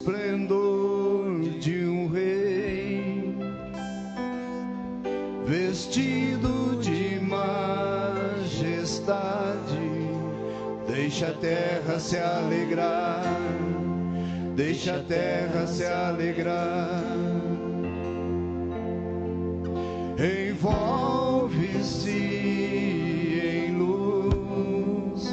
esplendor de um rei, vestido de majestade. Deixa a terra se alegrar, deixa a terra se alegrar. Envolve-se em luz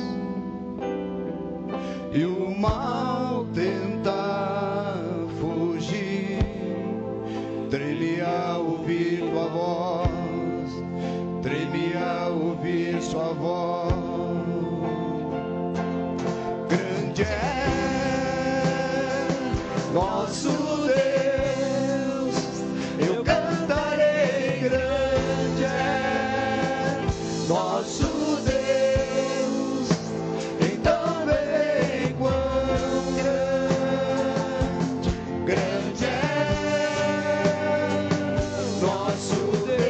e o mal tentar fugir. Treme ao ouvir tua voz, treme ao ouvir sua voz. Grande é nosso Deus, eu cantarei. Grande é nosso Deus, então vem quão grande. Grande é nosso Deus.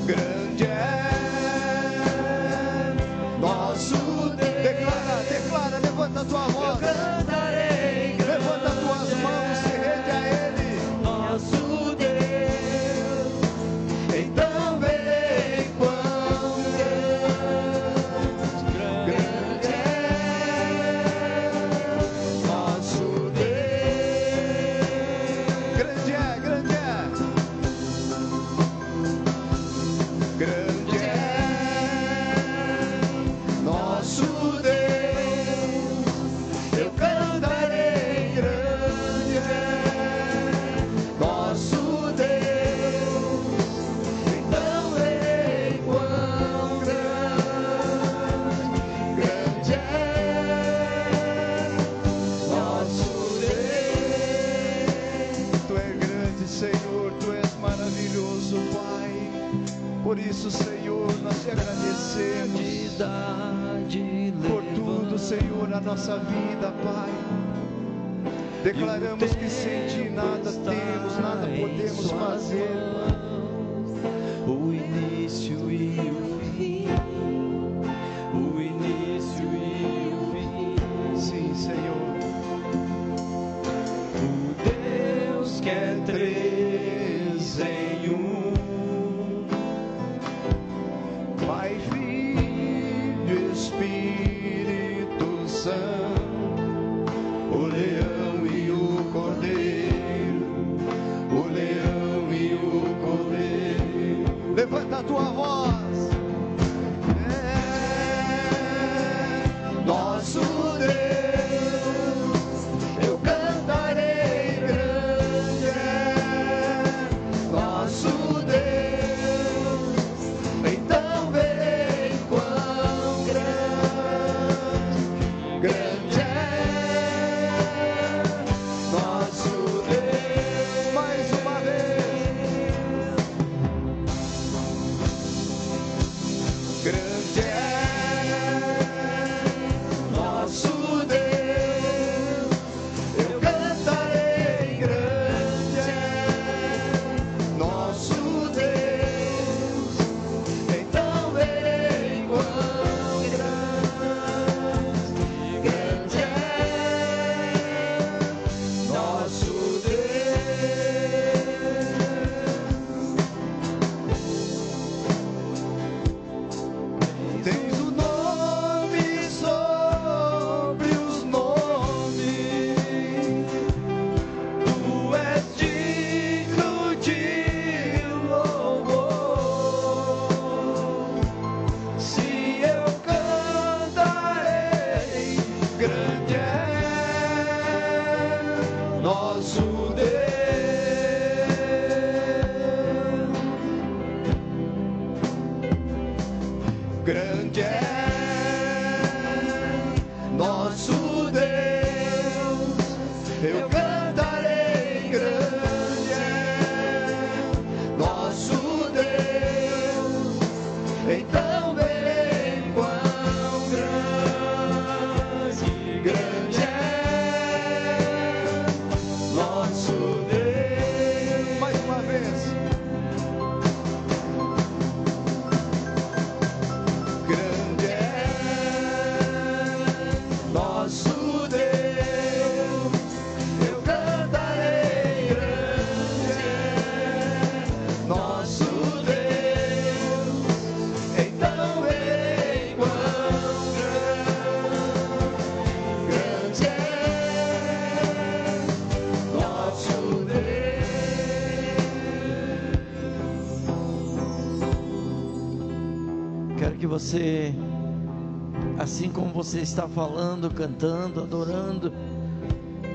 Grande é nosso Deus. Declara, levanta a tua voz. Levanta as tuas mãos, se rende a Ele. Nosso Deus, então vem quão grande. Grande é nosso Deus. Grande é. Grande é nosso Deus, eu cantarei. Grande é nosso Deus, então verei quão grande. Grande é nosso Deus. Tu és grande, Senhor, tu és maravilhoso, Pai. Por isso, Senhor, nós te agradecemos por tudo, Senhor, a nossa vida, Pai. Declaramos que sem ti nada temos, nada podemos fazer, Pai. O início e o fim, o início e o fim. Sim, Senhor. O Deus que é três em um, Pai, Filho, Espírito Santo, o leão e o cordeiro, o leão e o cordeiro. Levanta a tua voz. É nosso Deus, eu cantarei. Grande é nosso Deus, então verei quão grande. Grande é nosso Deus. Mais uma vez. Grande é nosso Deus, eu cantarei. Grande é nosso Deus, então verei quão grande. Grande é nosso Deus. Tens o nome sobre os nomes, tu és digno de louvor. Se eu cantarei, grande é nosso Deus. Grande é nosso Deus, eu cantarei. Grande é nosso Deus, então verei quão grande. Grande é nosso Deus. Mais uma vez. Grande você, assim como você está falando, cantando, adorando,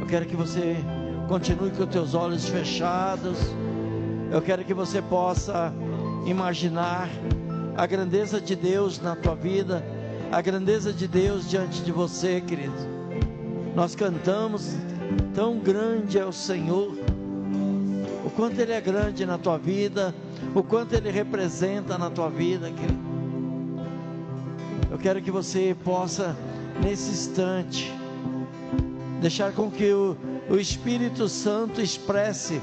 eu quero que você continue com os teus olhos fechados. Eu quero que você possa imaginar a grandeza de Deus na tua vida, a grandeza de Deus diante de você, querido. Nós cantamos, tão grande é o Senhor, o quanto Ele é grande na tua vida, o quanto Ele representa na tua vida, querido. Eu quero que você possa, nesse instante, deixar com que o Espírito Santo expresse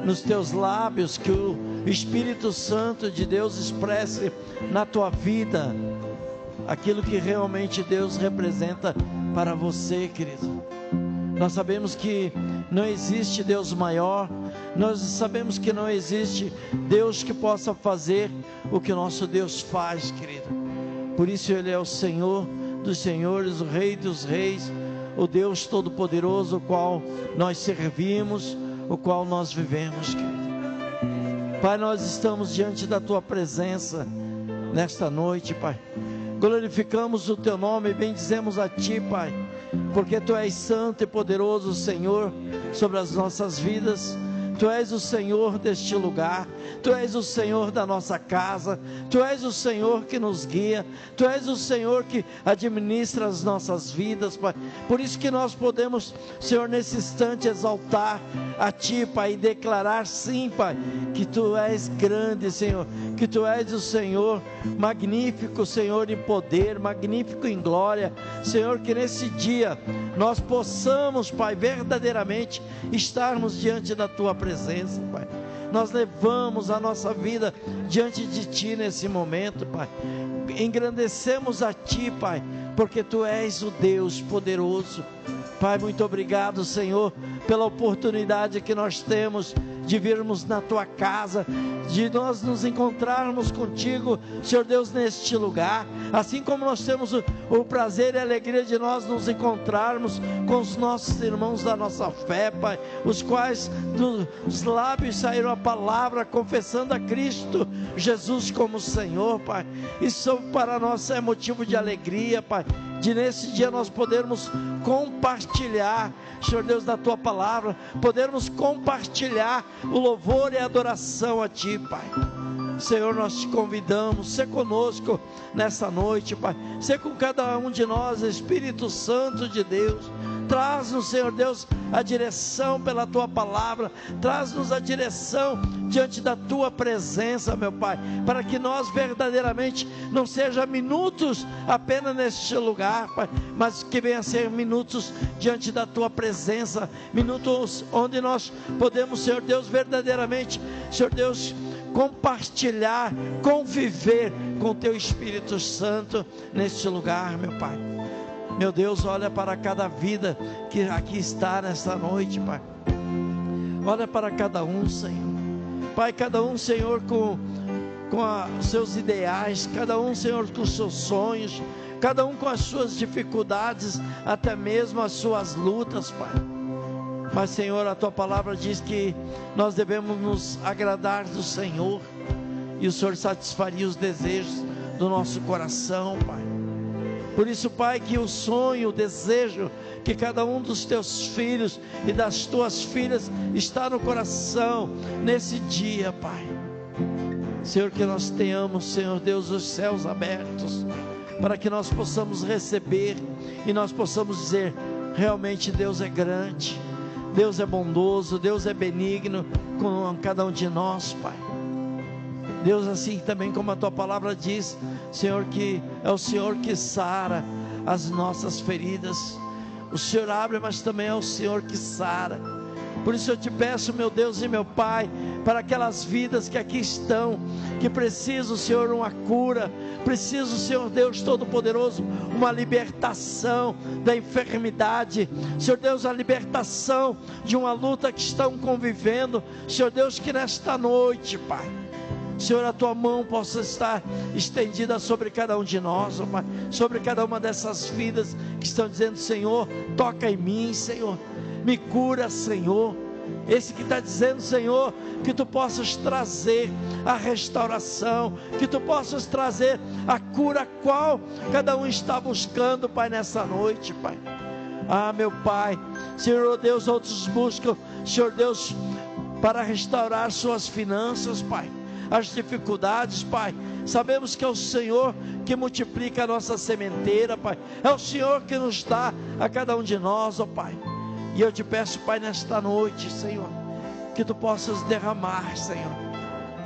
nos teus lábios, que o Espírito Santo de Deus expresse na tua vida aquilo que realmente Deus representa para você, querido. Nós sabemos que não existe Deus maior, nós sabemos que não existe Deus que possa fazer o que o nosso Deus faz, querido. Por isso Ele é o Senhor dos senhores, o Rei dos reis, o Deus Todo-Poderoso, o qual nós servimos, o qual nós vivemos, querido. Pai, nós estamos diante da Tua presença nesta noite, Pai. Glorificamos o Teu nome e bendizemos a Ti, Pai, porque Tu és santo e poderoso, Senhor, sobre as nossas vidas. Tu és o Senhor deste lugar, Tu és o Senhor da nossa casa, Tu és o Senhor que nos guia, Tu és o Senhor que administra as nossas vidas, Pai. Por isso que nós podemos, Senhor, nesse instante exaltar a Ti, Pai, e declarar sim, Pai, que Tu és grande, Senhor, que Tu és o Senhor magnífico, Senhor, em poder, magnífico em glória, Senhor, que nesse dia nós possamos, Pai, verdadeiramente estarmos diante da Tua presença, Pai. Nós levamos a nossa vida diante de Ti nesse momento, Pai. Engrandecemos a Ti, Pai, porque Tu és o Deus poderoso. Pai, muito obrigado, Senhor, pela oportunidade que nós temos de virmos na Tua casa, de nós nos encontrarmos contigo, Senhor Deus, neste lugar, assim como nós temos o prazer e a alegria de nós nos encontrarmos com os nossos irmãos da nossa fé, Pai, os quais dos lábios saíram a palavra confessando a Cristo Jesus como Senhor, Pai. Isso para nós é motivo de alegria, Pai, de nesse dia nós podermos compartilhar, Senhor Deus, da Tua palavra, podermos compartilhar o louvor e a adoração a Ti, Pai. Senhor, nós Te convidamos, ser conosco nessa noite, Pai, ser com cada um de nós, Espírito Santo de Deus. Traz-nos, Senhor Deus, a direção pela Tua palavra, traz-nos a direção diante da Tua presença, meu Pai, para que nós verdadeiramente não seja minutos apenas neste lugar, Pai, mas que venha a ser minutos diante da Tua presença, minutos onde nós podemos, Senhor Deus, verdadeiramente, Senhor Deus, compartilhar, conviver com o Teu Espírito Santo neste lugar, meu Pai. Meu Deus, olha para cada vida que aqui está nesta noite, Pai. Olha para cada um, Senhor. Pai, cada um, Senhor, com os seus ideais, cada um, Senhor, com os seus sonhos, cada um com as suas dificuldades, até mesmo as suas lutas, Pai. Mas, Senhor, a Tua palavra diz que nós devemos nos agradar do Senhor, e o Senhor satisfaria os desejos do nosso coração, Pai. Por isso, Pai, que o sonho, o desejo que cada um dos Teus filhos e das Tuas filhas está no coração nesse dia, Pai. Senhor, que nós tenhamos, Senhor Deus, os céus abertos, para que nós possamos receber e nós possamos dizer: realmente Deus é grande, Deus é bondoso, Deus é benigno com cada um de nós, Pai. Deus, assim também como a Tua palavra diz, Senhor, que é o Senhor que sara as nossas feridas. O Senhor abre, mas também é o Senhor que sara. Por isso eu Te peço, meu Deus e meu Pai, para aquelas vidas que aqui estão, que precisam, Senhor, uma cura, precisam, Senhor Deus Todo-Poderoso, uma libertação da enfermidade, Senhor Deus, a libertação de uma luta que estão convivendo, Senhor Deus, que nesta noite, Pai, Senhor, a Tua mão possa estar estendida sobre cada um de nós, oh Pai, sobre cada uma dessas vidas que estão dizendo: Senhor, toca em mim, Senhor, me cura, Senhor, esse que está dizendo, Senhor, que Tu possas trazer a restauração, que Tu possas trazer a cura a qual cada um está buscando, Pai, nessa noite, Pai. Ah, meu Pai, Senhor Deus, outros buscam, Senhor Deus, para restaurar suas finanças, Pai, as dificuldades, Pai. Sabemos que é o Senhor que multiplica a nossa sementeira, Pai. É o Senhor que nos dá a cada um de nós, ó Pai. E eu te peço, Pai, nesta noite, Senhor, que Tu possas derramar, Senhor,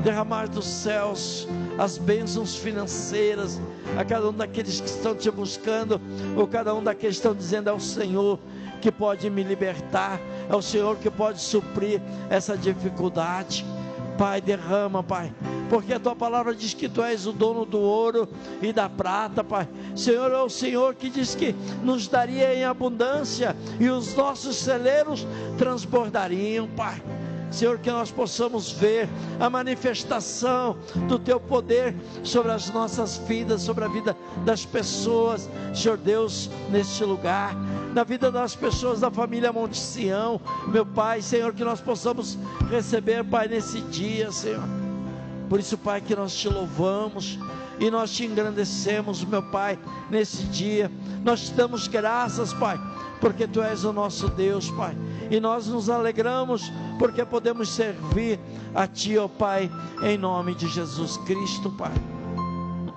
derramar dos céus as bênçãos financeiras a cada um daqueles que estão Te buscando, ou cada um daqueles que estão dizendo: é o Senhor que pode me libertar, é o Senhor que pode suprir essa dificuldade. Pai, derrama, Pai, porque a Tua palavra diz que Tu és o dono do ouro e da prata, Pai. Senhor, é o Senhor que diz que nos daria em abundância e os nossos celeiros transbordariam, Pai. Senhor, que nós possamos ver a manifestação do Teu poder sobre as nossas vidas, sobre a vida das pessoas, Senhor Deus, neste lugar, na vida das pessoas da família Monte Sião, meu Pai. Senhor, que nós possamos receber, Pai, nesse dia, Senhor. Por isso, Pai, que nós Te louvamos e nós Te engrandecemos, meu Pai, nesse dia. Nós Te damos graças, Pai, porque Tu és o nosso Deus, Pai, e nós nos alegramos porque podemos servir a Ti, ó Pai, em nome de Jesus Cristo, Pai.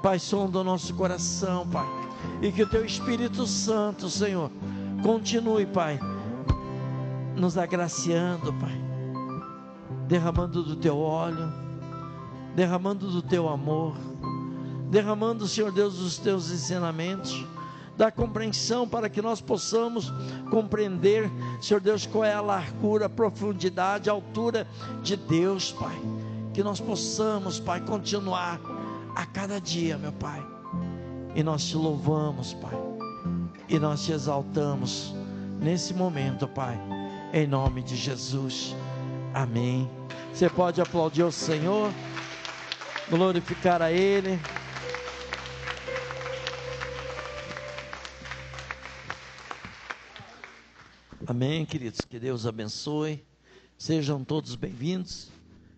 Pai, sonda o nosso coração, Pai, e que o Teu Espírito Santo, Senhor, continue, Pai, nos agraciando, Pai, derramando do Teu óleo, derramando do Teu amor, derramando, Senhor Deus, os Teus ensinamentos, da compreensão, para que nós possamos compreender, Senhor Deus, qual é a largura, a profundidade, a altura de Deus, Pai. Que nós possamos, Pai, continuar a cada dia, meu Pai. E nós Te louvamos, Pai, e nós Te exaltamos nesse momento, Pai, em nome de Jesus. Amém. Você pode aplaudir o Senhor, glorificar a Ele. Amém, queridos, que Deus abençoe, sejam todos bem-vindos.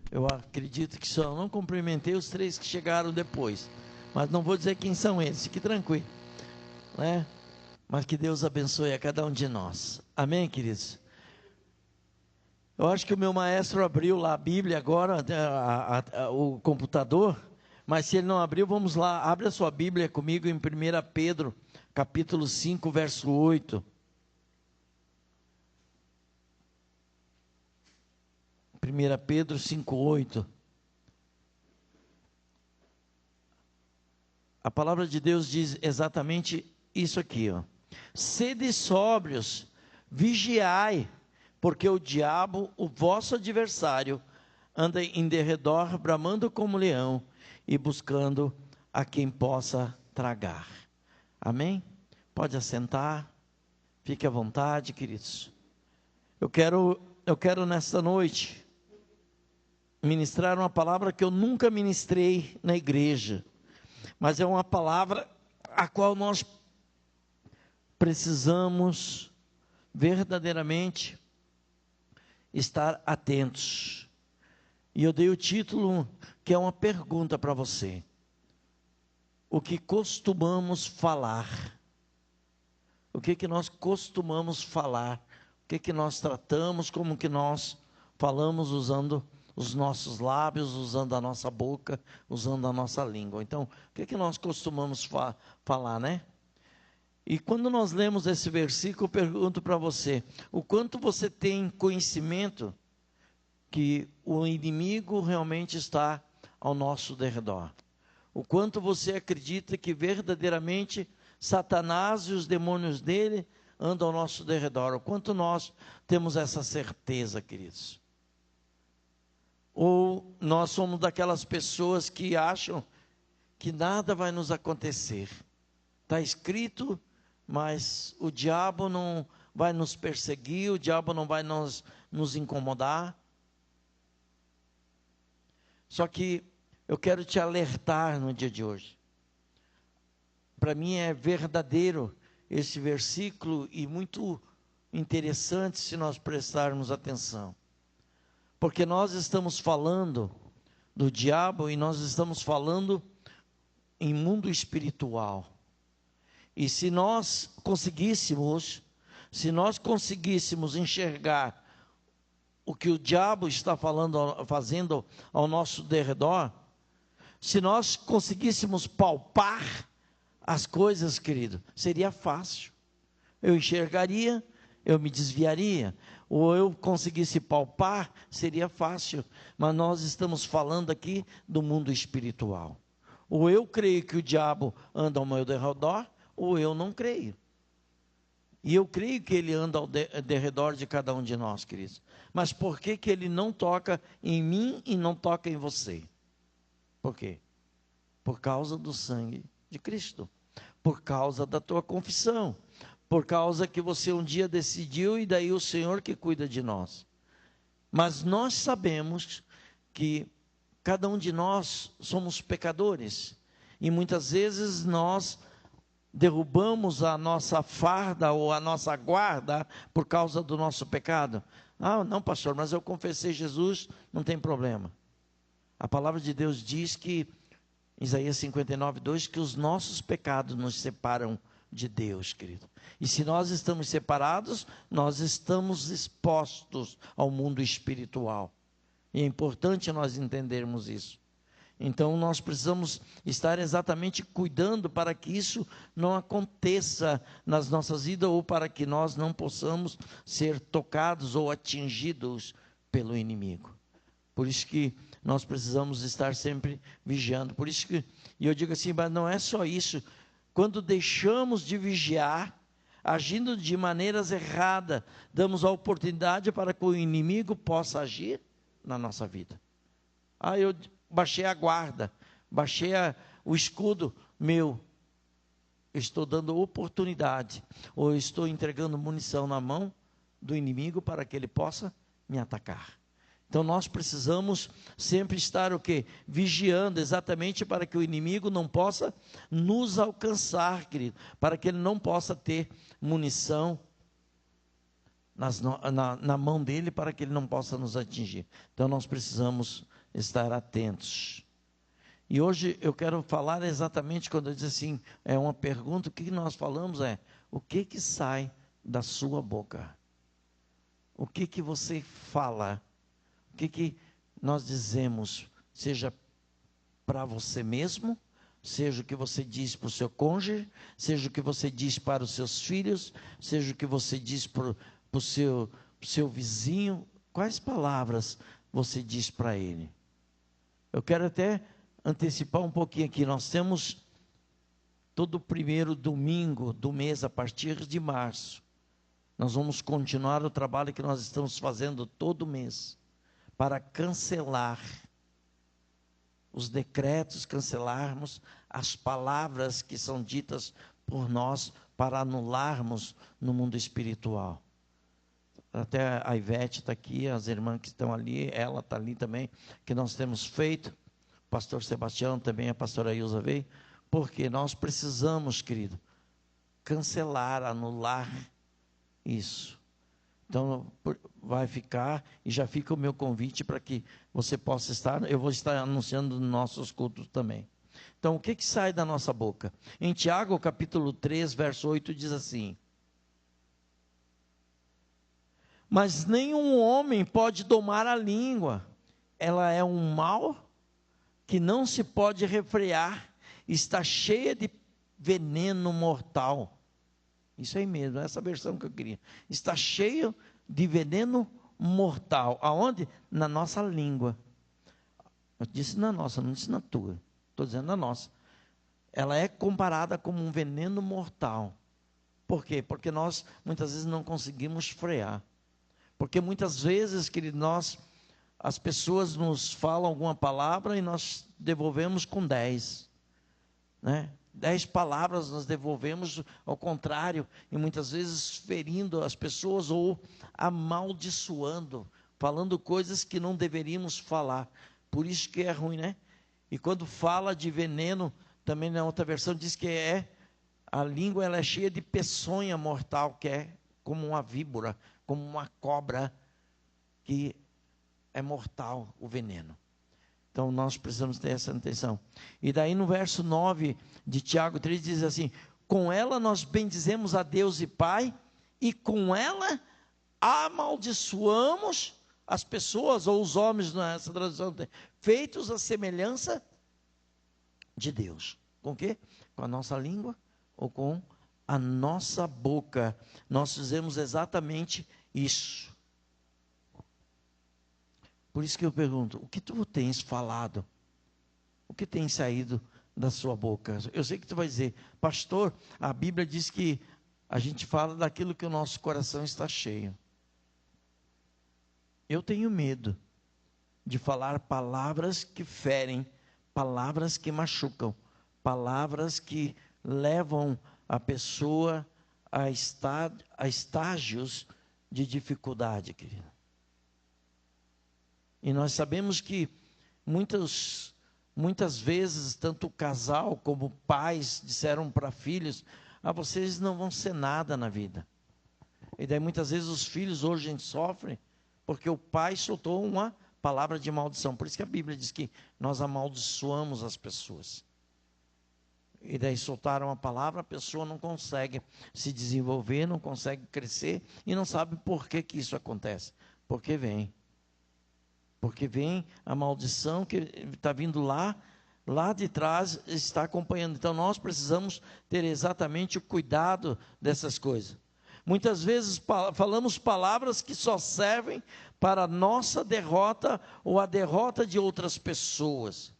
Eu acredito que só não cumprimentei os 3 que chegaram depois, mas não vou dizer quem são eles, fique tranquilo, né? Mas que Deus abençoe a cada um de nós, amém, queridos? Eu acho que o meu maestro abriu lá a Bíblia agora, o computador, mas se ele não abriu, vamos lá, abre a sua Bíblia comigo em 1 Pedro, capítulo 5, verso 8. 1 Pedro 5,8. A palavra de Deus diz exatamente isso aqui, ó. Sede sóbrios, vigiai, porque o diabo, o vosso adversário, anda em derredor, bramando como leão, e buscando a quem possa tragar. Amém? Pode assentar, fique à vontade, queridos. Eu quero nesta noite ministrar uma palavra que eu nunca ministrei na igreja, mas é uma palavra a qual nós precisamos verdadeiramente estar atentos. E eu dei o título, que é uma pergunta para você: o que costumamos falar? O que nós costumamos falar? O que nós tratamos, como que nós falamos usando os nossos lábios, usando a nossa boca, usando a nossa língua? Então, o que nós costumamos falar, né? E quando nós lemos esse versículo, eu pergunto para você: o quanto você tem conhecimento que o inimigo realmente está ao nosso derredor? O quanto você acredita que verdadeiramente Satanás e os demônios dele andam ao nosso derredor? O quanto nós temos essa certeza, queridos? Ou nós somos daquelas pessoas que acham que nada vai nos acontecer? Está escrito, mas o diabo não vai nos perseguir, o diabo não vai nos incomodar. Só que eu quero te alertar no dia de hoje. Para mim é verdadeiro esse versículo e muito interessante se nós prestarmos atenção. Porque nós estamos falando do diabo e nós estamos falando em mundo espiritual. E se nós conseguíssemos enxergar o que o diabo está fazendo ao nosso derredor, se nós conseguíssemos palpar as coisas, querido, seria fácil. Eu enxergaria, eu me desviaria, ou eu conseguisse palpar, seria fácil. Mas nós estamos falando aqui do mundo espiritual. Ou eu creio que o diabo anda ao meu derredor, ou eu não creio. E eu creio que ele anda ao derredor de cada um de nós, queridos. Mas por que ele não toca em mim e não toca em você? Por quê? Por causa do sangue de Cristo. Por causa da tua confissão. Por causa que você um dia decidiu e daí o Senhor que cuida de nós. Mas nós sabemos que cada um de nós somos pecadores. E muitas vezes nós derrubamos a nossa farda ou a nossa guarda por causa do nosso pecado. Ah, não, pastor, mas eu confessei Jesus, não tem problema. A palavra de Deus diz que, Isaías 59:2, que os nossos pecados nos separam de Deus, querido. E se nós estamos separados, nós estamos expostos ao mundo espiritual. E é importante nós entendermos isso. Então nós precisamos estar exatamente cuidando para que isso não aconteça nas nossas vidas, ou para que nós não possamos ser tocados ou atingidos pelo inimigo. Por isso que nós precisamos estar sempre vigiando. Por isso que, e eu digo assim, mas não é só isso. Quando deixamos de vigiar, agindo de maneiras erradas, damos a oportunidade para que o inimigo possa agir na nossa vida. Ah, eu baixei a guarda, baixei o escudo meu. Eu estou dando oportunidade, ou eu estou entregando munição na mão do inimigo para que ele possa me atacar. Então nós precisamos sempre estar o quê? Vigiando, exatamente para que o inimigo não possa nos alcançar, querido, para que ele não possa ter munição na mão dele, para que ele não possa nos atingir. Então nós precisamos estar atentos. E hoje eu quero falar exatamente, quando eu digo assim, é uma pergunta, o que nós falamos o que sai da sua boca? O que você fala? O que nós dizemos, seja para você mesmo, seja o que você diz para o seu cônjuge, seja o que você diz para os seus filhos, seja o que você diz para o seu vizinho, quais palavras você diz para ele? Eu quero até antecipar um pouquinho aqui. Nós temos todo o primeiro domingo do mês, a partir de março, nós vamos continuar o trabalho que nós estamos fazendo todo mês, para cancelar os decretos, cancelarmos as palavras que são ditas por nós, para anularmos no mundo espiritual. Até a Ivete está aqui, as irmãs que estão ali, ela está ali também, que nós temos feito, o pastor Sebastião também, a pastora Ilza veio, porque nós precisamos, querido, cancelar, anular isso. Então, vai ficar, e já fica o meu convite para que você possa estar, eu vou estar anunciando nos nossos cultos também. Então, o que sai da nossa boca? Em Tiago, capítulo 3, verso 8, diz assim: mas nenhum homem pode domar a língua, ela é um mal que não se pode refrear, está cheia de veneno mortal. Isso aí mesmo, essa versão que eu queria. Está cheio de veneno mortal. Aonde? Na nossa língua. Eu disse na nossa, não disse na tua. Estou dizendo na nossa. Ela é comparada como um veneno mortal. Por quê? Porque nós muitas vezes não conseguimos frear. Porque muitas vezes, querido, as pessoas nos falam alguma palavra e nós devolvemos com 10. Né? 10 palavras nós devolvemos ao contrário, e muitas vezes ferindo as pessoas ou amaldiçoando, falando coisas que não deveríamos falar. Por isso que é ruim, né? E quando fala de veneno, também na outra versão diz que a língua ela é cheia de peçonha mortal, que é como uma víbora, como uma cobra, que é mortal o veneno. Então nós precisamos ter essa atenção. E daí no verso 9 de Tiago 3 diz assim: com ela nós bendizemos a Deus e Pai, e com ela amaldiçoamos as pessoas, ou os homens, nessa tradução, feitos à semelhança de Deus. Com o quê? Com a nossa língua ou com a nossa boca. Nós fizemos exatamente isso. Por isso que eu pergunto, o que tu tens falado? O que tem saído da sua boca? Eu sei que tu vai dizer, pastor, a Bíblia diz que a gente fala daquilo que o nosso coração está cheio. Eu tenho medo de falar palavras que ferem, palavras que machucam, palavras que levam a pessoa a estágios de dificuldade, querido. E nós sabemos que muitas vezes, tanto o casal como pais disseram para filhos, vocês não vão ser nada na vida. E daí muitas vezes os filhos hoje sofrem, porque o pai soltou uma palavra de maldição. Por isso que a Bíblia diz que nós amaldiçoamos as pessoas. E daí soltaram a palavra, a pessoa não consegue se desenvolver, não consegue crescer, e não sabe por que isso acontece. Porque vem a maldição que está vindo lá de trás, está acompanhando. Então nós precisamos ter exatamente o cuidado dessas coisas. Muitas vezes falamos palavras que só servem para a nossa derrota ou a derrota de outras pessoas.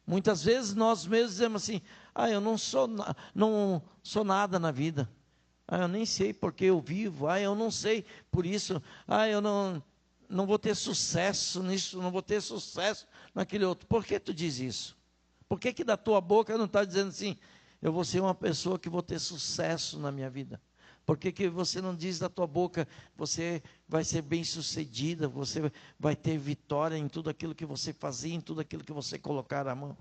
Muitas vezes nós mesmos dizemos assim, eu não sou nada na vida. Eu nem sei porque eu vivo. Eu não sei por isso. Eu não vou ter sucesso nisso, não vou ter sucesso naquele outro. Por que tu diz isso? Por que da tua boca não está dizendo assim, eu vou ser uma pessoa que vou ter sucesso na minha vida? Por que você não diz da tua boca, você vai ser bem sucedida, você vai ter vitória em tudo aquilo que você fazia, em tudo aquilo que você colocar a mão?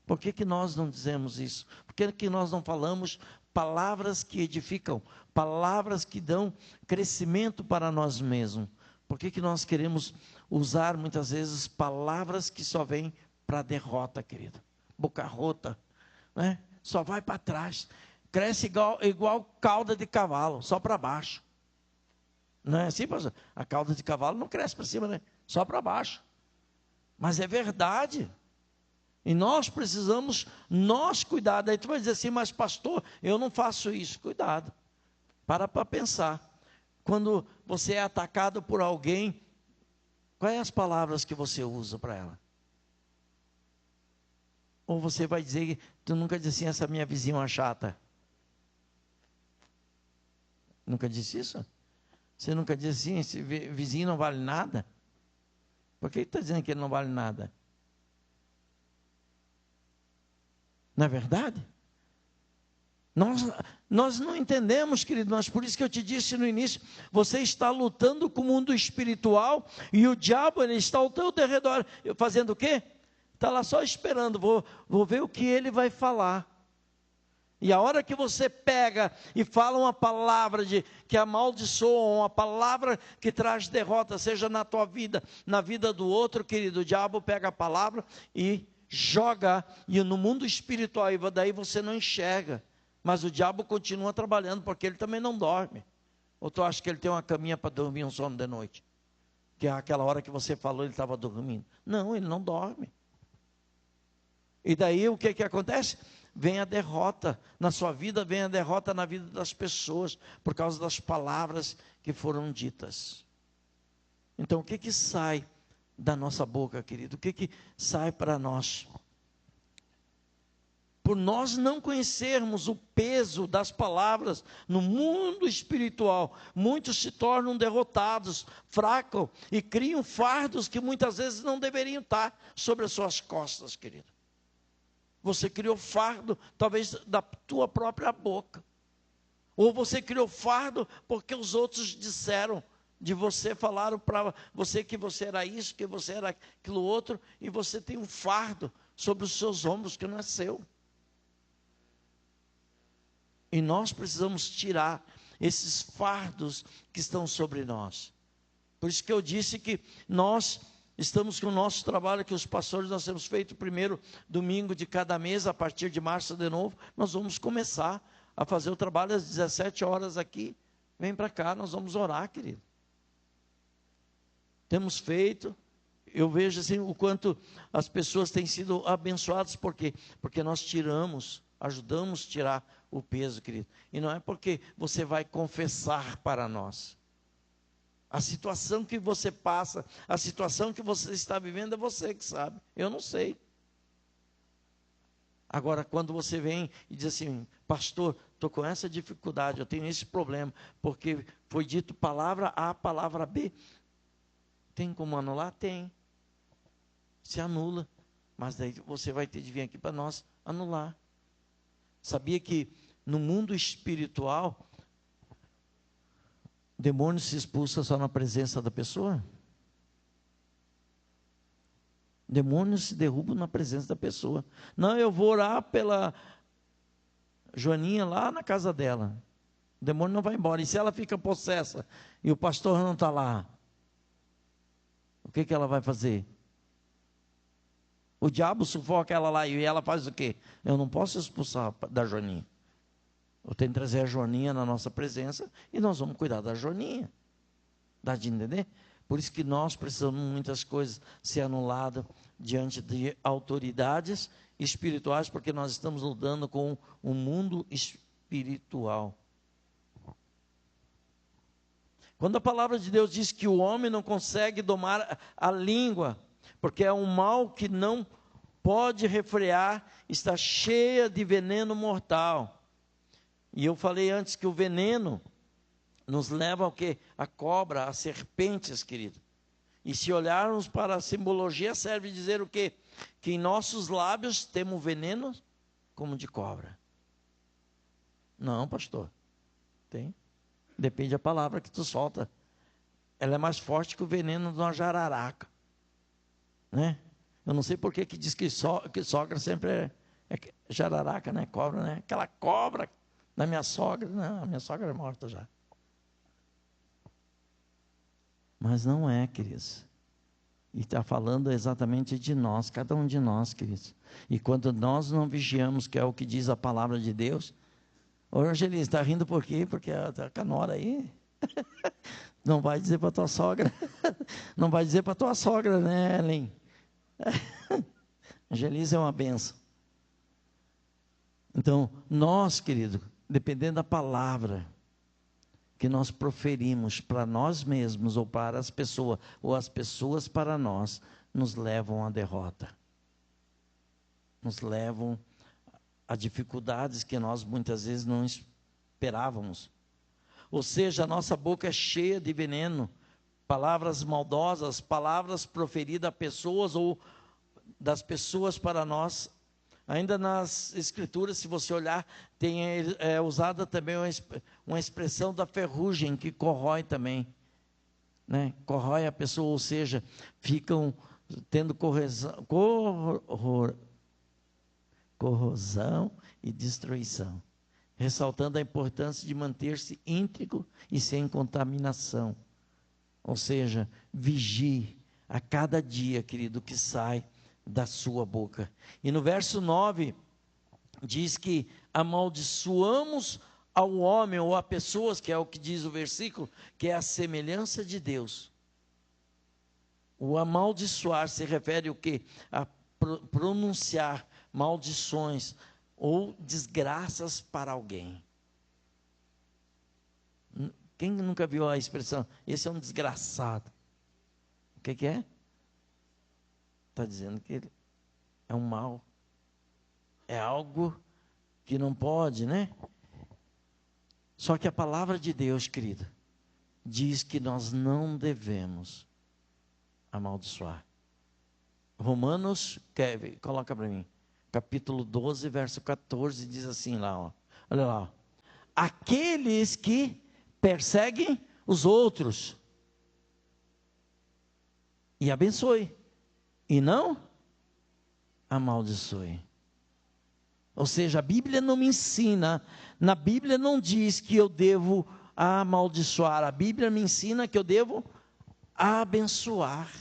Por que nós não dizemos isso? Por que nós não falamos palavras que edificam, palavras que dão crescimento para nós mesmos? Por que nós queremos usar muitas vezes palavras que só vêm para derrota, querido? Boca rota, né? Só vai para trás. Cresce igual cauda de cavalo, só para baixo. Não é assim, pastor? A cauda de cavalo não cresce para cima, né? Só para baixo. Mas é verdade. E nós precisamos, cuidar. Daí tu vai dizer assim, mas pastor, eu não faço isso. Cuidado. Para pensar. Quando você é atacado por alguém, quais as palavras que você usa para ela? Ou você vai dizer, tu nunca disse assim, essa minha vizinha é uma chata. Nunca disse isso? Você nunca disse assim, esse vizinho não vale nada? Por que está dizendo que ele não vale nada? Não é verdade? Nós não entendemos, querido, mas por isso que eu te disse no início, você está lutando com o mundo espiritual e o diabo, ele está ao teu redor, fazendo o quê? Está lá só esperando, vou ver o que ele vai falar. E a hora que você pega e fala uma palavra que amaldiçoa, uma palavra que traz derrota, seja na tua vida, na vida do outro, querido, o diabo pega a palavra e joga, e no mundo espiritual, e daí você não enxerga. Mas o diabo continua trabalhando, porque ele também não dorme. Ou tu acha que ele tem uma caminha para dormir um sono de noite? Que aquela hora que você falou, ele estava dormindo. Não, ele não dorme. E daí o que acontece? Vem a derrota na sua vida, vem a derrota na vida das pessoas, por causa das palavras que foram ditas. Então o que sai da nossa boca, querido? O que sai para nós? Por nós não conhecermos o peso das palavras no mundo espiritual, muitos se tornam derrotados, fracos e criam fardos que muitas vezes não deveriam estar sobre as suas costas, querido. Você criou fardo, talvez da tua própria boca. Ou você criou fardo porque os outros disseram de você, falaram para você que você era isso, que você era aquilo outro, e você tem um fardo sobre os seus ombros que não é seu. E nós precisamos tirar esses fardos que estão sobre nós. Por isso que eu disse que nós estamos com o nosso trabalho, que os pastores nós temos feito o primeiro domingo de cada mês, a partir de março de novo, nós vamos começar a fazer o trabalho às 17 horas aqui. Vem para cá, nós vamos orar, querido. Temos feito, eu vejo assim o quanto as pessoas têm sido abençoadas, por quê? Porque nós ajudamos a tirar o peso, querido. E não é porque você vai confessar para nós. A situação que você passa, a situação que você está vivendo, é você que sabe. Eu não sei. Agora, quando você vem e diz assim, pastor, estou com essa dificuldade, eu tenho esse problema, porque foi dito palavra A, palavra B. Tem como anular? Tem. Se anula. Mas daí você vai ter de vir aqui para nós anular. Sabia que no mundo espiritual, demônio se expulsa só na presença da pessoa? Demônios se derrubam na presença da pessoa. Não, eu vou orar pela Joaninha lá na casa dela. O demônio não vai embora. E se ela fica possessa e o pastor não está lá, o que ela vai fazer? O diabo sufoca ela lá e ela faz o quê? Eu não posso expulsar da Joaninha. Eu tenho que trazer a Joaninha na nossa presença e nós vamos cuidar da Joaninha. Dá de entender? Por isso que nós precisamos muitas coisas ser anuladas diante de autoridades espirituais, porque nós estamos lidando com o mundo espiritual. Quando a palavra de Deus diz que o homem não consegue domar a língua, porque é um mal que não pode refrear, está cheia de veneno mortal. E eu falei antes que o veneno nos leva ao quê? A cobra, a serpentes, querido. E se olharmos para a simbologia, serve dizer o quê? Que em nossos lábios temos veneno como de cobra. Não, pastor. Tem. Depende da palavra que tu solta. Ela é mais forte que o veneno de uma jararaca. Né? Eu não sei por que diz que sogra sempre é jararaca, né? Cobra, né? Aquela cobra da minha sogra. Não, a minha sogra é morta já. Mas não é, queridos. E está falando exatamente de nós, cada um de nós, queridos. E quando nós não vigiamos, que é o que diz a palavra de Deus. Ô, Angelis, está rindo por quê? Porque está com a nora aí. Não vai dizer para tua sogra. Não vai dizer para tua sogra, né, Ellen? Angelis é uma benção. Então, nós, querido, dependendo da palavra que nós proferimos para nós mesmos ou para as pessoas, ou as pessoas para nós, nos levam à derrota. Nos levam a dificuldades que nós muitas vezes não esperávamos. Ou seja, a nossa boca é cheia de veneno, palavras maldosas, palavras proferidas a pessoas ou das pessoas para nós. Ainda nas escrituras, se você olhar, tem usada também uma expressão da ferrugem, que corrói também. Né? Corrói a pessoa, ou seja, ficam tendo corrosão e destruição. Ressaltando a importância de manter-se íntegro e sem contaminação. Ou seja, vigie a cada dia, querido, que sai da sua boca. E no verso 9, diz que amaldiçoamos ao homem ou a pessoas, que é o que diz o versículo, que é a semelhança de Deus. O amaldiçoar se refere ao quê? A pronunciar maldições ou desgraças para alguém. Quem nunca viu a expressão, esse é um desgraçado? O que é? Está dizendo que ele é um mal. É algo que não pode, né? Só que a palavra de Deus, querido, diz que nós não devemos amaldiçoar. Romanos, coloca para mim, capítulo 12, verso 14, diz assim lá, ó. Olha lá, ó. Aqueles que perseguem os outros e abençoe, e não amaldiçoe. Ou seja, a Bíblia não me ensina, na Bíblia não diz que eu devo amaldiçoar, a Bíblia me ensina que eu devo abençoar.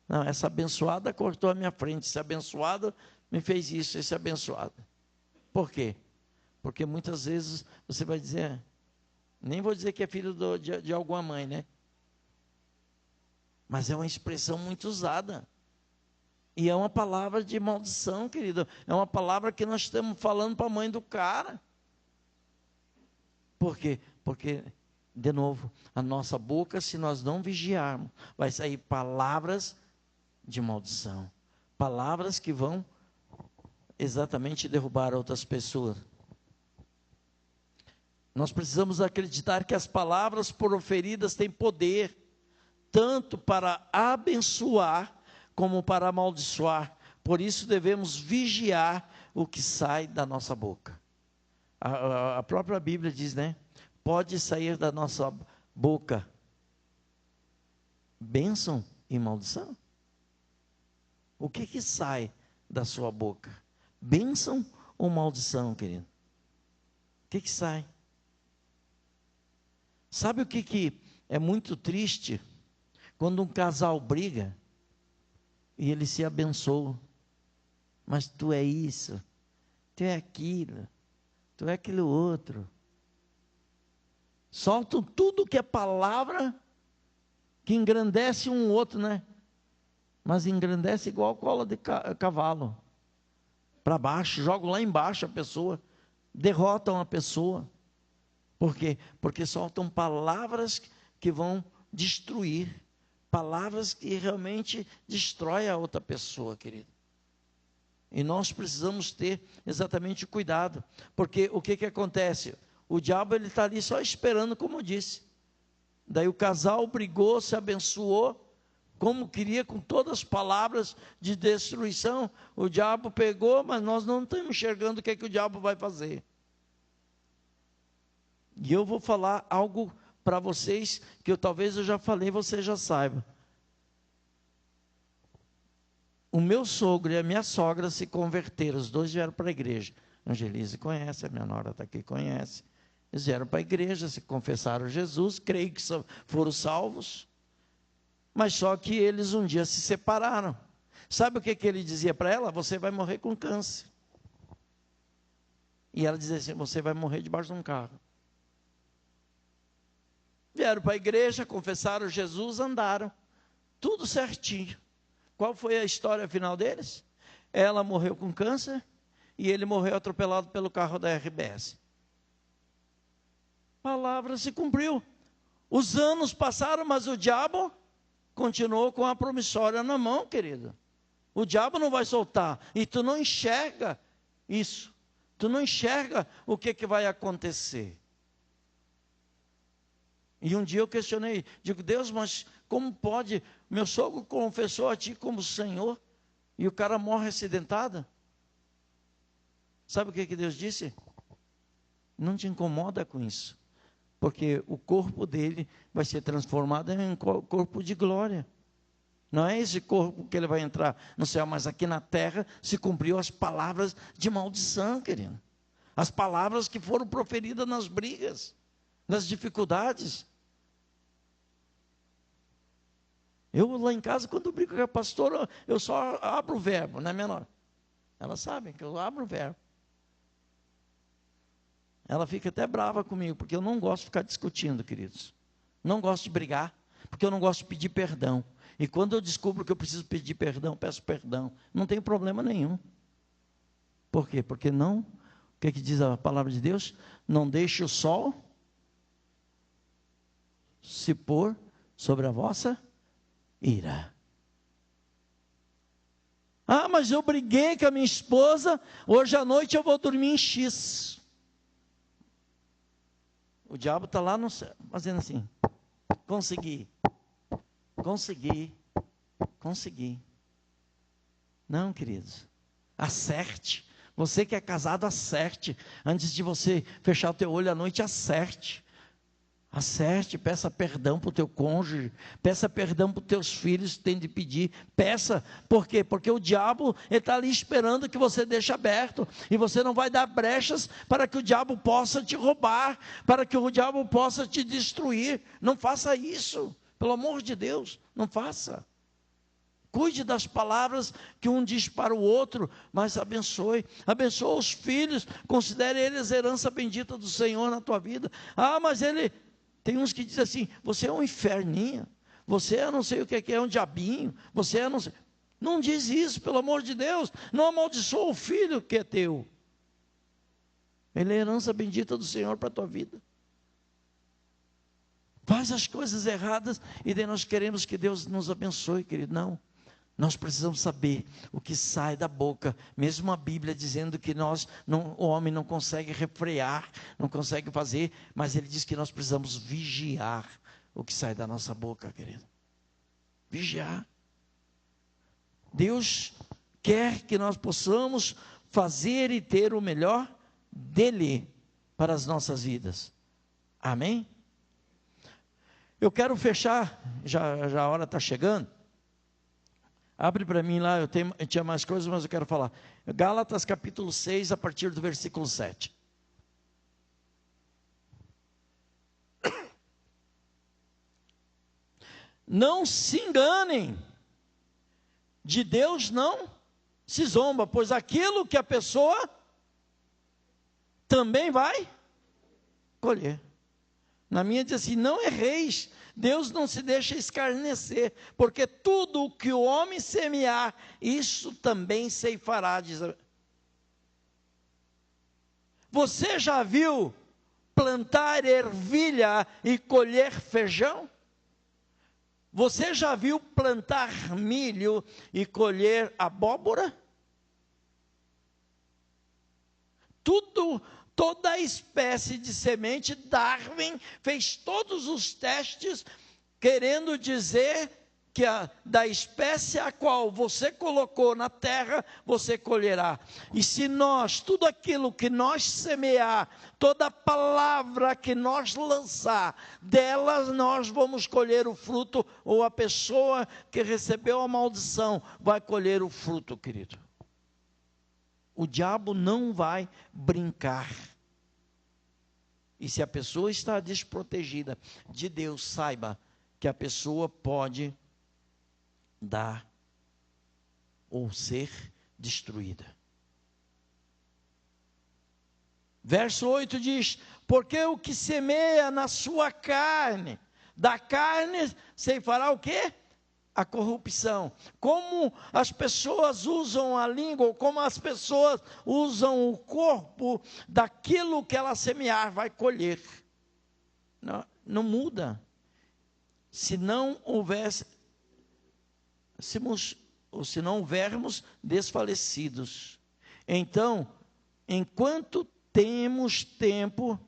Não, essa abençoada cortou a minha frente, esse abençoado me fez isso, esse abençoado. Por quê? Porque muitas vezes você vai dizer, nem vou dizer que é filho de alguma mãe, né? Mas é uma expressão muito usada. E é uma palavra de maldição, querido. É uma palavra que nós estamos falando para a mãe do cara. Por quê? Porque, de novo, a nossa boca, se nós não vigiarmos, vai sair palavras de maldição. Palavras que vão exatamente derrubar outras pessoas. Nós precisamos acreditar que as palavras proferidas têm poder, tanto para abençoar, como para amaldiçoar. Por isso devemos vigiar o que sai da nossa boca. A própria Bíblia diz, né? Pode sair da nossa boca bênção e maldição. O que sai da sua boca? Bênção ou maldição, querido? O que sai? Sabe o que é muito triste? Quando um casal briga e ele se abençoa. Mas tu é isso, tu é aquilo, tu é aquilo outro. Soltam tudo que é palavra que engrandece um outro, né? Mas engrandece igual cola de cavalo. Para baixo, jogam lá embaixo a pessoa, derrotam a pessoa. Por quê? Porque soltam palavras que vão destruir. Palavras que realmente destroem a outra pessoa, querido. E nós precisamos ter exatamente cuidado. Porque o que acontece? O diabo ele está ali só esperando, como eu disse. Daí o casal brigou, se abençoou, como queria, com todas as palavras de destruição. O diabo pegou, mas nós não estamos enxergando o que o diabo vai fazer. E eu vou falar algo para vocês, que talvez eu já falei, você já saiba. O meu sogro e a minha sogra se converteram, os dois vieram para a igreja. Angelise conhece, a minha nora está aqui, conhece. Eles vieram para a igreja, se confessaram Jesus, creio que foram salvos. Mas só que eles um dia se separaram. Sabe o que ele dizia para ela? Você vai morrer com câncer. E ela dizia assim, você vai morrer debaixo de um carro. Vieram para a igreja, confessaram Jesus, andaram. Tudo certinho. Qual foi a história final deles? Ela morreu com câncer e ele morreu atropelado pelo carro da RBS. A palavra se cumpriu. Os anos passaram, mas o diabo continuou com a promissória na mão, querido. O diabo não vai soltar. E tu não enxerga isso. Tu não enxerga o que vai acontecer. E um dia eu questionei, digo, Deus, mas como pode? Meu sogro confessou a ti como Senhor e o cara morre acidentado? Sabe o que Deus disse? Não te incomoda com isso, porque o corpo dele vai ser transformado em um corpo de glória. Não é esse corpo que ele vai entrar no céu, mas aqui na terra se cumpriu as palavras de maldição, querido. As palavras que foram proferidas nas brigas, nas dificuldades. Eu lá em casa, quando brigo com a pastora, eu só abro o verbo, né, menor? Elas sabem que eu abro o verbo. Ela fica até brava comigo, porque eu não gosto de ficar discutindo, queridos. Não gosto de brigar, porque eu não gosto de pedir perdão. E quando eu descubro que eu preciso pedir perdão, peço perdão. Não tem problema nenhum. Por quê? Porque não, o que diz a palavra de Deus? Não deixe o sol se pôr sobre a vossa ira. Ah, mas eu briguei com a minha esposa, hoje à noite eu vou dormir em X. O diabo está lá no céu, fazendo assim. Consegui. Não, queridos. Acerte. Você que é casado, acerte. Antes de você fechar o teu olho à noite, acerte. Acerte, peça perdão para o teu cônjuge, peça perdão para os teus filhos, tem de pedir, peça, por quê? Porque o diabo está ali esperando que você deixe aberto, e você não vai dar brechas para que o diabo possa te roubar, para que o diabo possa te destruir. Não faça isso, Pelo amor de Deus, não faça. Cuide das palavras que um diz para o outro, mas abençoe. Abençoe os filhos, considere eles herança bendita do Senhor na tua vida. Ah, mas tem uns que dizem assim, você é um inferninho, você é não sei o que é um diabinho, você é não sei. Não diz isso, pelo amor de Deus. Não amaldiçoa o filho que é teu. Ele é herança bendita do Senhor para a tua vida. Faz as coisas erradas e daí nós queremos que Deus nos abençoe, querido. Não. Nós precisamos saber o que sai da boca. Mesmo a Bíblia dizendo que o homem não consegue refrear, não consegue fazer, mas ele diz que nós precisamos vigiar o que sai da nossa boca, querido. Vigiar. Deus quer que nós possamos fazer e ter o melhor dele para as nossas vidas. Amém? Eu quero fechar, já a hora está chegando. Abre para mim lá, eu tinha mais coisas, mas eu quero falar. Gálatas capítulo 6, a partir do versículo 7. Não se enganem, de Deus não se zomba, pois aquilo que a pessoa também vai colher. Na minha diz assim, não erreis, Deus não se deixa escarnecer, porque tudo o que o homem semear, isso também ceifará, diz. Você já viu plantar ervilha e colher feijão? Você já viu plantar milho e colher abóbora? Toda a espécie de semente, Darwin fez todos os testes, querendo dizer que da espécie a qual você colocou na terra, você colherá. E se tudo aquilo que nós semear, toda palavra que nós lançar, delas nós vamos colher o fruto, ou a pessoa que recebeu a maldição vai colher o fruto, querido. O diabo não vai brincar. E se a pessoa está desprotegida de Deus, saiba que a pessoa pode dar ou ser destruída. Verso 8 diz, porque o que semeia na sua carne, da carne ceifará o quê? A corrupção. Como as pessoas usam a língua, ou como as pessoas usam o corpo, daquilo que ela semear, vai colher. Não muda. Se não houvermos desfalecidos. Então, enquanto temos tempo,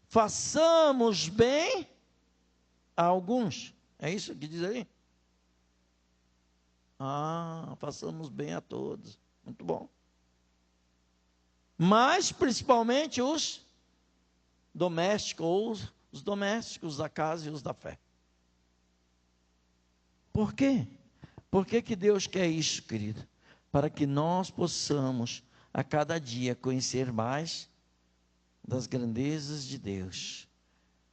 façamos bem a alguns. É isso que diz aí? Façamos bem a todos. Muito bom. Mas, principalmente, os domésticos, ou os domésticos da casa e os da fé. Por quê? Por que Deus quer isso, querido? Para que nós possamos, a cada dia, conhecer mais das grandezas de Deus.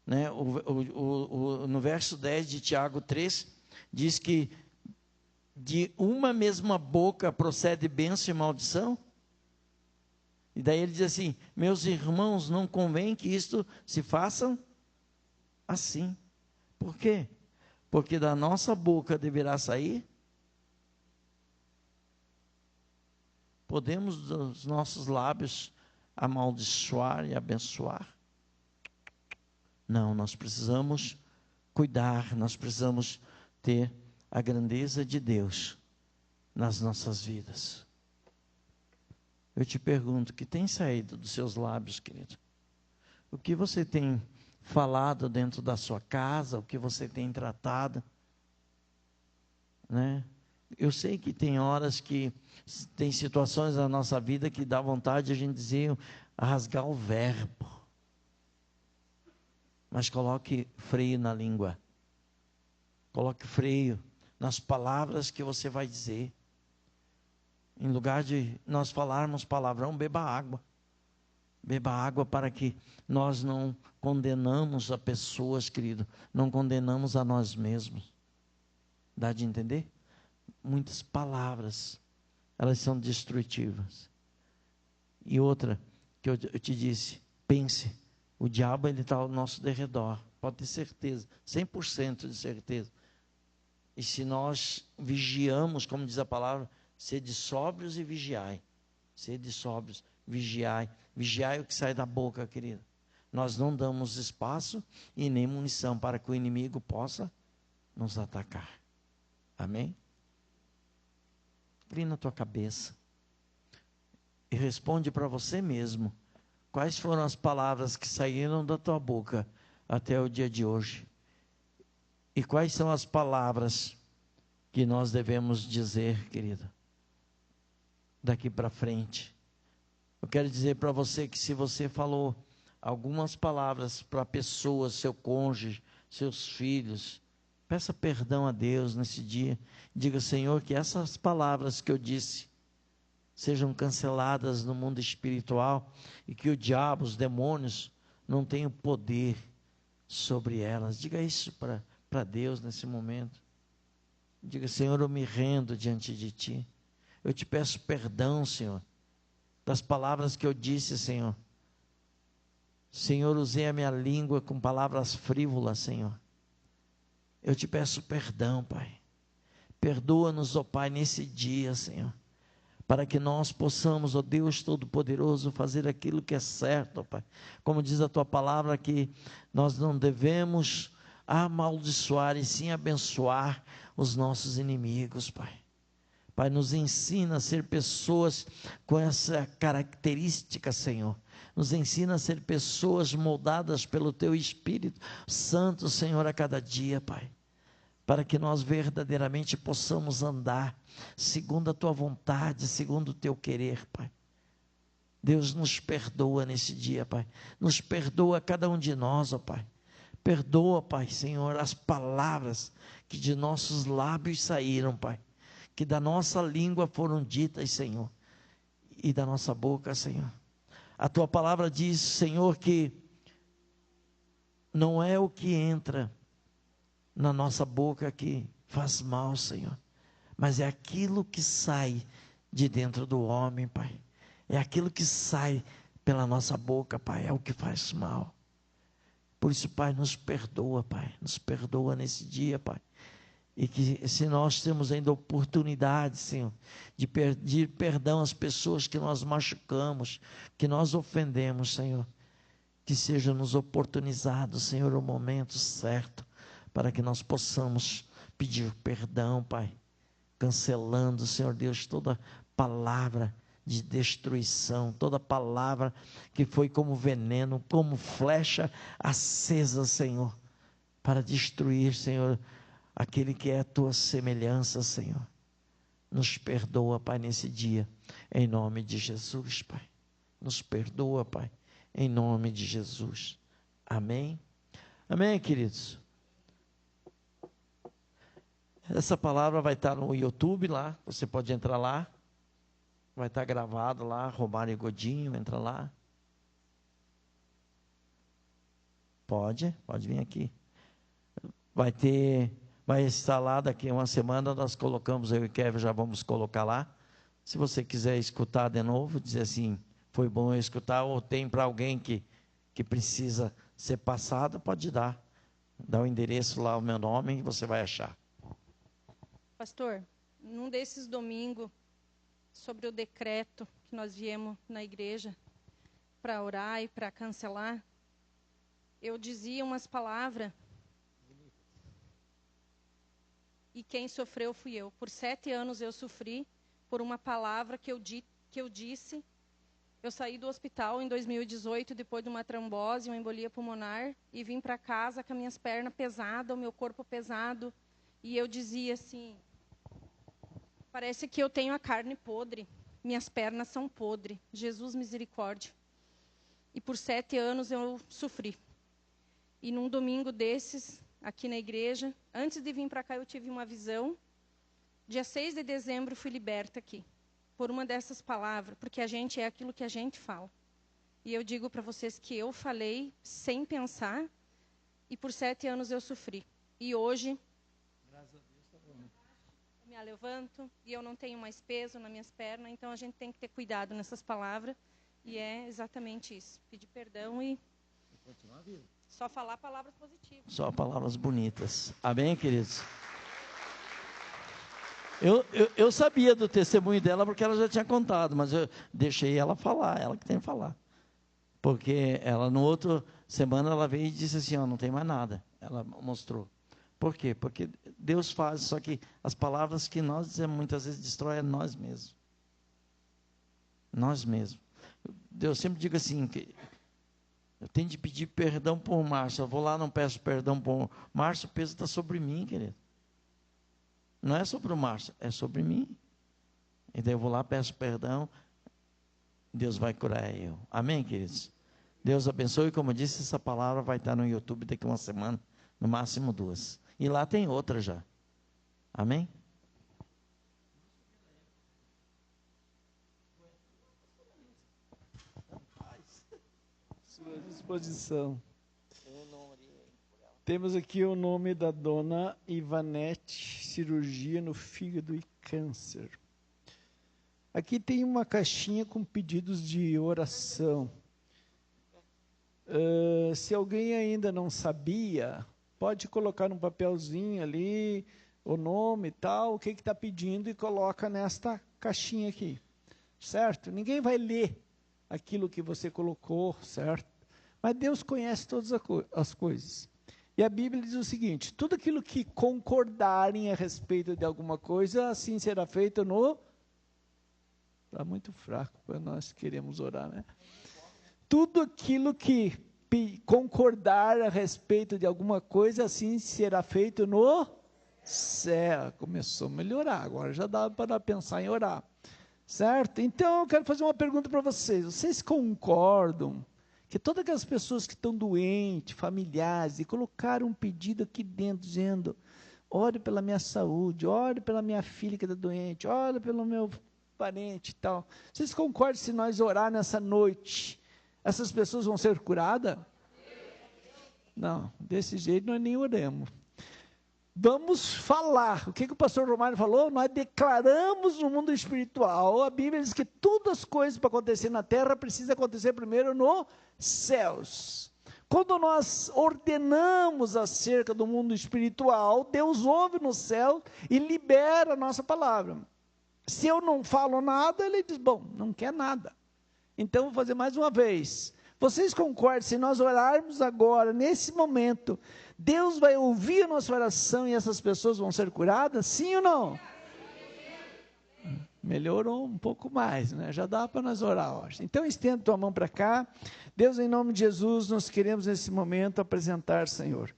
Né? No verso 10 de Tiago 3, diz que de uma mesma boca procede bênção e maldição. E daí ele diz assim, meus irmãos, não convém que isto se faça assim. Por quê? Porque da nossa boca deverá sair. Podemos dos nossos lábios amaldiçoar e abençoar? Não, nós precisamos cuidar, nós precisamos ter a grandeza de Deus nas nossas vidas. Eu te pergunto, o que tem saído dos seus lábios, querido? O que você tem falado dentro da sua casa, o que você tem tratado? Né? Eu sei que tem horas que tem situações na nossa vida que dá vontade de a gente dizer, rasgar o verbo. Mas coloque freio na língua. Coloque freio nas palavras que você vai dizer. Em lugar de nós falarmos palavrão, beba água. Beba água para que nós não condenamos a pessoas, querido. Não condenamos a nós mesmos. Dá de entender? Muitas palavras, elas são destrutivas. E outra, que eu te disse, pense, o diabo ele está ao nosso derredor. Pode ter certeza, 100% de certeza. E se nós vigiamos, como diz a palavra, sede sóbrios e vigiai. Sede sóbrios, vigiai. Vigiai o que sai da boca, querido. Nós não damos espaço e nem munição para que o inimigo possa nos atacar. Amém? Inclina a tua cabeça e responde para você mesmo. Quais foram as palavras que saíram da tua boca até o dia de hoje? E quais são as palavras que nós devemos dizer, querido, daqui para frente? Eu quero dizer para você que se você falou algumas palavras para pessoas, seu cônjuge, seus filhos, peça perdão a Deus nesse dia. Diga, Senhor, que essas palavras que eu disse sejam canceladas no mundo espiritual e que o diabo, os demônios, não tenham poder sobre elas. Diga isso para Deus nesse momento. Diga, Senhor, eu me rendo diante de Ti. Eu te peço perdão, Senhor, das palavras que eu disse, Senhor. Senhor, usei a minha língua com palavras frívolas, Senhor. Eu te peço perdão, Pai. Perdoa-nos, ó Pai, nesse dia, Senhor, para que nós possamos, ó Deus Todo-Poderoso, fazer aquilo que é certo, ó Pai. Como diz a Tua palavra, que nós não devemos amaldiçoar e sim abençoar os nossos inimigos, Pai. Pai, nos ensina a ser pessoas com essa característica, Senhor. Nos ensina a ser pessoas moldadas pelo Teu Espírito Santo, Senhor, a cada dia, Pai. Para que nós verdadeiramente possamos andar segundo a Tua vontade, segundo o Teu querer, Pai. Deus, nos perdoa nesse dia, Pai. Nos perdoa cada um de nós, ó Pai. Perdoa, Pai, Senhor, as palavras que de nossos lábios saíram, Pai. Que da nossa língua foram ditas, Senhor. E da nossa boca, Senhor. A Tua palavra diz, Senhor, que não é o que entra na nossa boca que faz mal, Senhor, mas é aquilo que sai de dentro do homem, Pai. É aquilo que sai pela nossa boca, Pai, é o que faz mal. Por isso, Pai, nos perdoa, Pai, nos perdoa nesse dia, Pai. E que se nós temos ainda oportunidade, Senhor, de pedir perdão às pessoas que nós machucamos, que nós ofendemos, Senhor, que seja nos oportunizado, Senhor, o momento certo, para que nós possamos pedir perdão, Pai, cancelando, Senhor Deus, toda palavra de destruição, toda palavra que foi como veneno, como flecha acesa, Senhor, para destruir, Senhor, aquele que é a Tua semelhança, Senhor. Nos perdoa, Pai, nesse dia, em nome de Jesus, Pai. Nos perdoa, Pai, em nome de Jesus. Amém? Amém, queridos? Essa palavra vai estar no YouTube lá, você pode entrar lá. Vai estar gravado lá, Romário Godinho, entra lá. Pode vir aqui. Vai estar lá daqui a uma semana, nós colocamos, eu e o Kevin já vamos colocar lá. Se você quiser escutar de novo, dizer assim, foi bom eu escutar, ou tem para alguém que precisa ser passado, pode dar. Dá o endereço lá, o meu nome, e você vai achar. Pastor, num desses domingos, sobre o decreto que nós viemos na igreja para orar e para cancelar, eu dizia umas palavras e quem sofreu fui eu. Por 7 anos eu sofri por uma palavra que eu disse. Eu saí do hospital em 2018 depois de uma trombose, uma embolia pulmonar, e vim para casa com as minhas pernas pesadas, o meu corpo pesado, e eu dizia assim, parece que eu tenho a carne podre, minhas pernas são podres, Jesus misericórdia. E por 7 anos eu sofri. E num domingo desses, aqui na igreja, antes de vir para cá eu tive uma visão. Dia 6 de dezembro fui liberta aqui, por uma dessas palavras, porque a gente é aquilo que a gente fala. E eu digo para vocês que eu falei sem pensar, e por 7 anos eu sofri. E hoje, eu me levanto e eu não tenho mais peso nas minhas pernas, então a gente tem que ter cuidado nessas palavras. E é exatamente isso. Pedir perdão e só falar palavras positivas. Só palavras bonitas. Amém, queridos? Eu sabia do testemunho dela porque ela já tinha contado, mas eu deixei ela falar, ela que tem que falar. Porque ela, no outro semana, ela veio e disse assim, não tem mais nada. Ela mostrou. Por quê? Porque Deus faz, só que as palavras que nós dizemos muitas vezes destrói a nós mesmos. Nós mesmos. Eu sempre digo assim, que eu tenho de pedir perdão por Márcio. Eu vou lá, não peço perdão por Márcio, o peso está sobre mim, querido. Não é sobre o Márcio, é sobre mim. Então eu vou lá, peço perdão, Deus vai curar eu. Amém, queridos? Deus abençoe, como eu disse, essa palavra vai estar no YouTube daqui a uma semana, no máximo 2. E lá tem outra já. Amém? Sua disposição. Temos aqui o nome da dona Ivanete, cirurgia no fígado e câncer. Aqui tem uma caixinha com pedidos de oração. Se alguém ainda não sabia, pode colocar num papelzinho ali o nome e tal, o que está pedindo, e coloca nesta caixinha aqui, certo? Ninguém vai ler aquilo que você colocou, certo? Mas Deus conhece todas as coisas. E a Bíblia diz o seguinte: tudo aquilo que concordarem a respeito de alguma coisa, assim será feito no... Está muito fraco para nós queremos orar, né? Tudo aquilo que concordar a respeito de alguma coisa, assim será feito no céu. Começou a melhorar, agora já dá para pensar em orar. Certo? Então, eu quero fazer uma pergunta para vocês. Vocês concordam que todas aquelas pessoas que estão doentes, familiares, e colocaram um pedido aqui dentro, dizendo, ore pela minha saúde, ore pela minha filha que está doente, ore pelo meu parente e tal. Vocês concordam se nós orar nessa noite, essas pessoas vão ser curadas? Não, desse jeito nós nem oremos. Vamos falar. O que o pastor Romário falou? Nós declaramos no mundo espiritual. A Bíblia diz que todas as coisas para acontecer na terra precisam acontecer primeiro nos céus. Quando nós ordenamos acerca do mundo espiritual, Deus ouve no céu e libera a nossa palavra. Se eu não falo nada, ele diz, bom, não quer nada. Então, vou fazer mais uma vez. Vocês concordam, se nós orarmos agora, nesse momento, Deus vai ouvir a nossa oração e essas pessoas vão ser curadas? Sim ou não? Melhorou um pouco mais, né? Já dá para nós orar hoje. Então, estenda tua mão para cá. Deus, em nome de Jesus, nós queremos nesse momento apresentar, Senhor,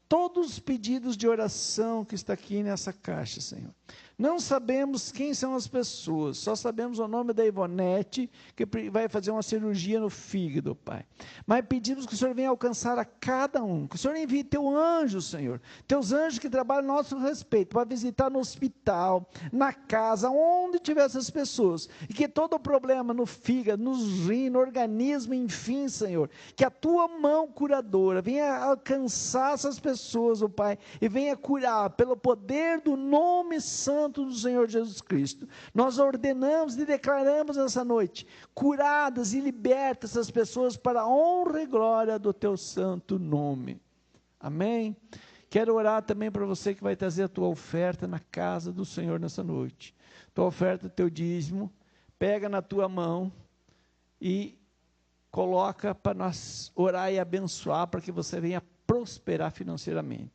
todos os pedidos de oração que está aqui nessa caixa, Senhor. Não sabemos quem são as pessoas, só sabemos o nome da Ivonete, que vai fazer uma cirurgia no fígado, Pai. Mas pedimos que o Senhor venha alcançar a cada um, que o Senhor envie teu anjo, Senhor, teus anjos que trabalham a nosso respeito, para visitar no hospital, na casa, onde tiver essas pessoas, e que todo o problema no fígado, nos rins, no organismo, enfim, Senhor, que a tua mão curadora venha alcançar essas pessoas, ó Pai, e venha curar pelo poder do nome santo do Senhor Jesus Cristo. Nós ordenamos e declaramos nessa noite, curadas e libertas essas pessoas para a honra e glória do teu santo nome. Amém? Quero orar também para você que vai trazer a tua oferta na casa do Senhor nessa noite. Tua oferta, teu dízimo, pega na tua mão e coloca para nós orar e abençoar, para que você venha prosperar financeiramente.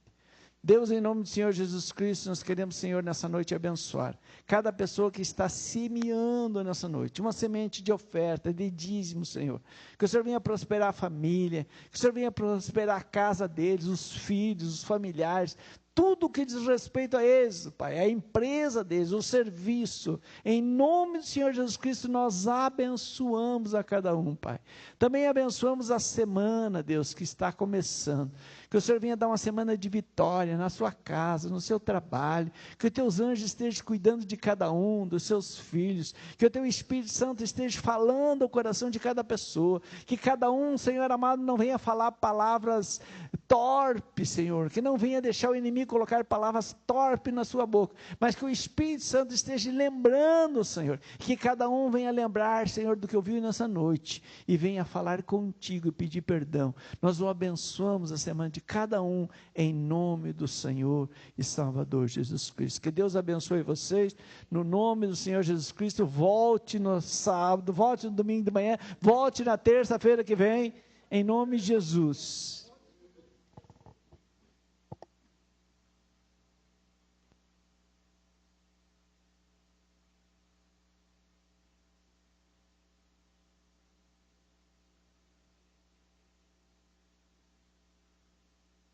Deus, em nome do Senhor Jesus Cristo, nós queremos, Senhor, nessa noite abençoar cada pessoa que está semeando nessa noite, uma semente de oferta, de dízimo, Senhor, que o Senhor venha prosperar a família, que o Senhor venha prosperar a casa deles, os filhos, os familiares, tudo que diz respeito a eles, Pai, a empresa deles, o serviço, em nome do Senhor Jesus Cristo, nós abençoamos a cada um, Pai. Também abençoamos a semana, Deus, que está começando. Que o Senhor venha dar uma semana de vitória na sua casa, no seu trabalho, que os teus anjos estejam cuidando de cada um, dos seus filhos, que o teu Espírito Santo esteja falando ao coração de cada pessoa, que cada um, Senhor amado, não venha falar palavras torpes, Senhor, que não venha deixar o inimigo colocar palavras torpes na sua boca, mas que o Espírito Santo esteja lembrando, Senhor, que cada um venha lembrar, Senhor, do que ouviu nessa noite, e venha falar contigo e pedir perdão. Nós o abençoamos a semana de cada um, em nome do Senhor e Salvador Jesus Cristo. Que Deus abençoe vocês, no nome do Senhor Jesus Cristo. Volte no sábado, volte no domingo de manhã, volte na terça-feira que vem, em nome de Jesus.